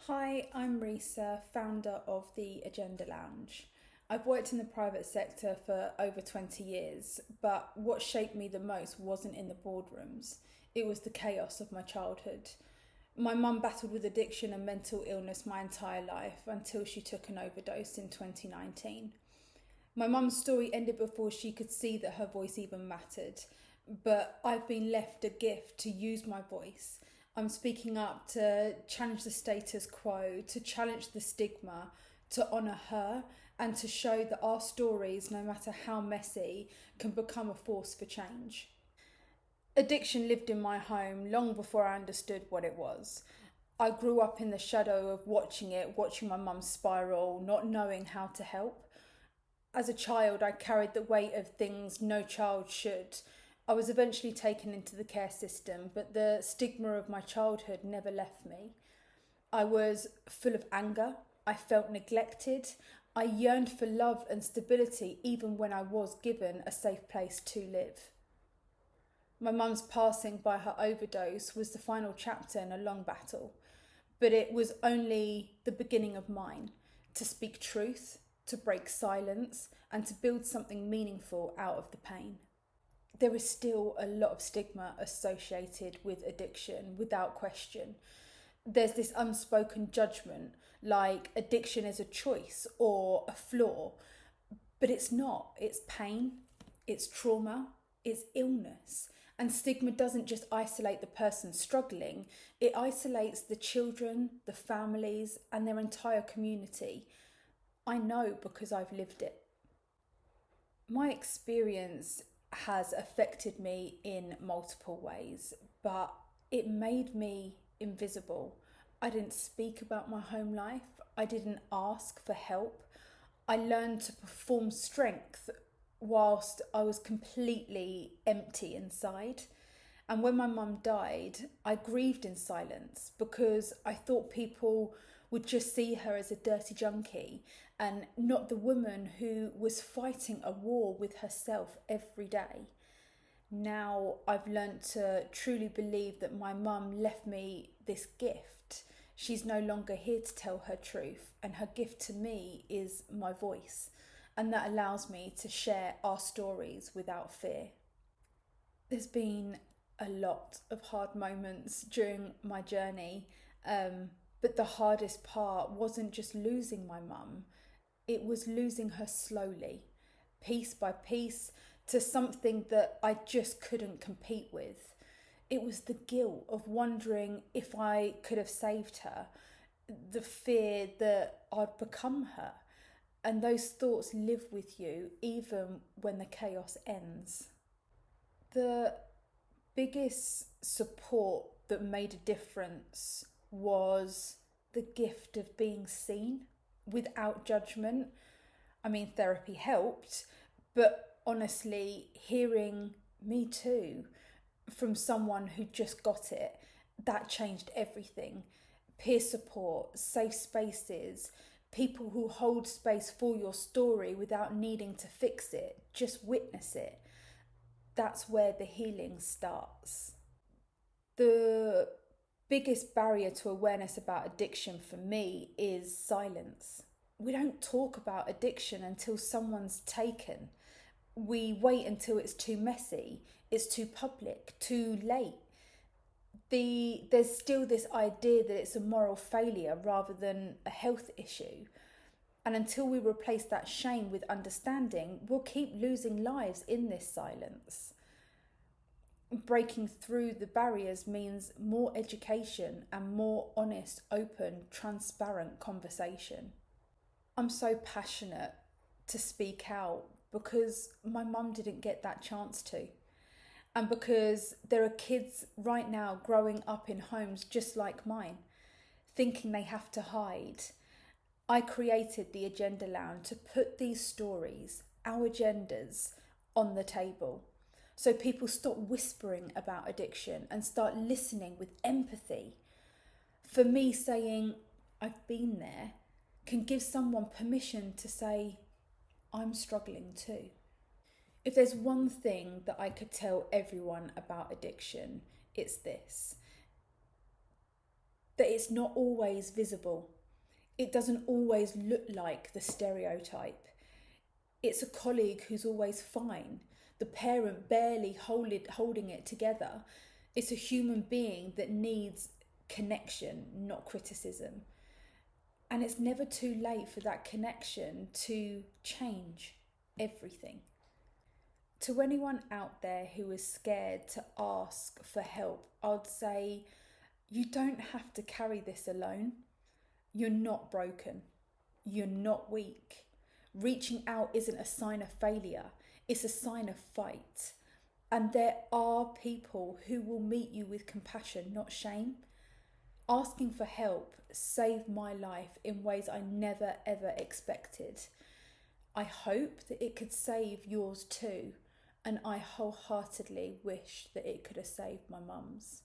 Hi, I'm Risa, founder of the Agenda Lounge. I've worked in the private sector for over 20 years, but what shaped me the most wasn't in the boardrooms, it was the chaos of my childhood. My mum battled with addiction and mental illness my entire life until she took an overdose in 2019. My mum's story ended before she could see that her voice even mattered, but I've been left a gift to use my voice. I'm speaking up to challenge the status quo, to challenge the stigma, to honour her, and to show that our stories, no matter how messy, can become a force for change. Addiction lived in my home long before I understood what it was. I grew up in the shadow of watching it, watching my mum spiral, not knowing how to help. As a child, I carried the weight of things no child should. I was eventually taken into the care system, but the stigma of my childhood never left me. I was full of anger. I felt neglected. I yearned for love and stability even when I was given a safe place to live. My mum's passing by her overdose was the final chapter in a long battle, but it was only the beginning of mine to speak truth, to break silence, and to build something meaningful out of the pain. There is still a lot of stigma associated with addiction, without question. There's this unspoken judgment, like addiction is a choice or a flaw, but it's not. It's pain, it's trauma, it's illness. And stigma doesn't just isolate the person struggling, it isolates the children, the families, and their entire community. I know because I've lived it. My experience has affected me in multiple ways, but it made me invisible. I didn't speak about my home life, I didn't ask for help. I learned to perform strength whilst I was completely empty inside. And when my mum died, I grieved in silence because I thought people would just see her as a dirty junkie and not the woman who was fighting a war with herself every day. Now I've learnt to truly believe that my mum left me this gift. She's no longer here to tell her truth, and her gift to me is my voice, and that allows me to share our stories without fear. There's been a lot of hard moments during my journey, but the hardest part wasn't just losing my mum, it was losing her slowly, piece by piece, to something that I just couldn't compete with. It was the guilt of wondering if I could have saved her, the fear that I'd become her, and those thoughts live with you even when the chaos ends. The biggest support that made a difference was the gift of being seen without judgment. I mean, therapy helped, but honestly, hearing me too from someone who just got it, that changed everything. Peer support, safe spaces, people who hold space for your story without needing to fix it, just witness it. That's where the healing starts. The biggest barrier to awareness about addiction for me is silence. We don't talk about addiction until someone's taken. We wait until it's too messy, it's too public, too late. There's still this idea that it's a moral failure rather than a health issue. And until we replace that shame with understanding, we'll keep losing lives in this silence. Breaking through the barriers means more education and more honest, open, transparent conversation. I'm so passionate to speak out because my mum didn't get that chance to. And because there are kids right now growing up in homes just like mine, thinking they have to hide. I created the Agenda Lounge to put these stories, our agendas, on the table. So people stop whispering about addiction and start listening with empathy. For me, saying, I've been there, can give someone permission to say, I'm struggling too. If there's one thing that I could tell everyone about addiction, it's this. that it's not always visible. It doesn't always look like the stereotype. It's a colleague who's always fine, the parent barely holding it together. It's a human being that needs connection, not criticism. And it's never too late for that connection to change everything. To anyone out there who is scared to ask for help, I'd say you don't have to carry this alone. You're not broken. You're not weak. Reaching out isn't a sign of failure, it's a sign of fight. And there are people who will meet you with compassion, not shame. Asking for help saved my life in ways I never ever expected. I hope that it could save yours too, and I wholeheartedly wish that it could have saved my mum's.